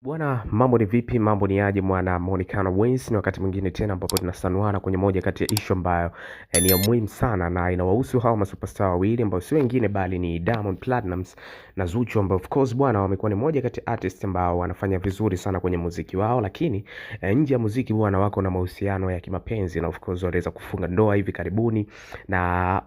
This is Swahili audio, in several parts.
Bwana, mambo ni vipi? Mambo ni aje mwana Monicano Wins? Ni wakati mwingine tena ambapo tunasanuana kwenye moja kati ya issue ambayo ni ya muhimu sana na inawahusu hawa masuperstar wawili ambao si wengine bali ni Diamond Platnumz na Zuchu, ambao of course bwana wamekuwa ni moja kati ya artists ambao wanafanya vizuri sana kwenye muziki wao, lakini nje ya muziki bwana wako na mahusiano ya kimapenzi na of course waliweza kufunga ndoa hivi karibuni na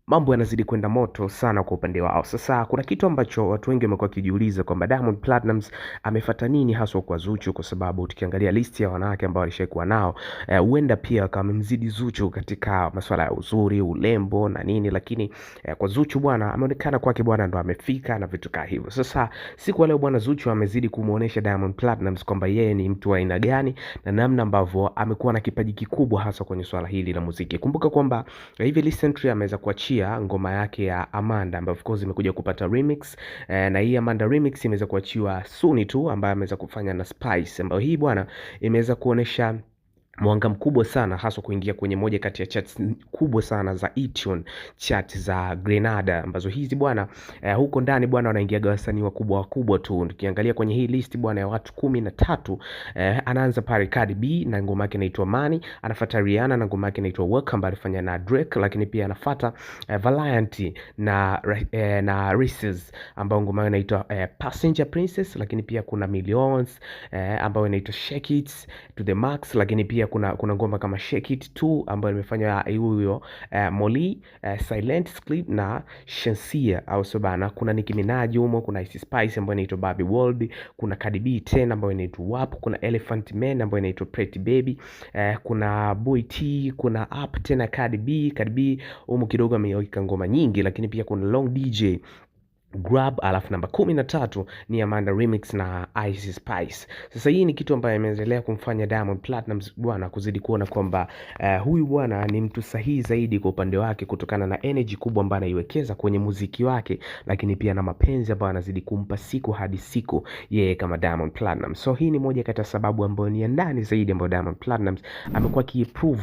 mambo yanazidi kwenda moto sana kwa upande wao. Sasa kuna kitu ambacho watu wengi wamekuwa kijiuliza kwamba Diamond Platnumz amefuata nini haswa kwa Zuchu, kwa sababu tukiangalia listi ya wanawake ambao alishakuwa nao huenda pia kama mzidi Zuchu katika masuala ya uzuri, ulembo na nini, lakini kwa Zuchu bwana ameonekana kwake bwana ndo amefika na vitu kama hivyo. Sasa siku ya leo bwana Zuchu amezidi kumuonesha Diamond Platnumz kwamba yeye ni mtu wa aina gani na namna ambavyo amekuwa na kipaji kikubwa hasa kwenye swala hili la muziki. Kumbuka kwamba hivi recently ameweza kuachia ngoma yake ya Amanda ambayo of course imekuja kupata remix na hii Amanda remix imeweza kuachiwa soon tu, ambayo ameweza kufanya na Spice, ambayo hii bwana imeweza kuonesha mwanga mkubwa sana hasa kuingia kwenye moja kati ya charts kubwa sana za iTunes, chart za Grenada, ambazo hizi bwana huko ndani bwana wanaingia wasanii wakubwa tu. Tukiangalia kwenye hii list bwana ya watu 13 anaanza pale Cardi B na ngoma yake inaitwa Money, anafuata Rihanna na ngoma yake inaitwa Welcome alifanya na Drake, lakini pia anafuata Valiant na Reese's ambao ngoma yake inaitwa Passenger Princess, lakini pia kuna Millions ambao inaitwa Shake It to the Max, lakini pia kuna ngoma kama Shake It 2 ambayo imefanya huyo Molly, Silent Clip na Shensia au Sobana. Kuna Nicki Minaj humo, kuna Ice Spice ambayo inaitwa Barbie World, kuna Cardi B tena ambayo inaitwa WAP, kuna Elephant Man ambayo inaitwa Pretty Baby, kuna Boy T, kuna Up tena Cardi B humo kidogo ameweka ngoma nyingi, lakini pia kuna Long DJ Grab, alafu namba 13 ni Amanda remix na Ice Spice. Sasa hii ni kitu ambayo imeendelea kumfanya Diamond Platnumz bwana kuzidi kuona kwamba huyu bwana ni mtu sahihi zaidi kwa upande wake, kutokana na energy kubwa ambayo anaiwekeza kwenye muziki wake, lakini pia na mapenzi ambayo anazidi kumpa siku hadi siku yeye kama Diamond Platnumz. So hii ni moja kati ya sababu ambayo ni ndani zaidi ambayo Diamond Platnumz amekuwa kiprove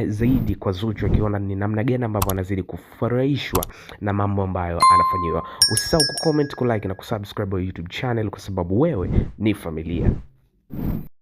zaidi kwa Zuchu, akiona ni namna gani ambavyo anazidi kufurahishwa na mambo ambayo anafanyiwa. Usisahau kucomment, kulike na kusubscribe YouTube channel, kwa sababu wewe ni familia.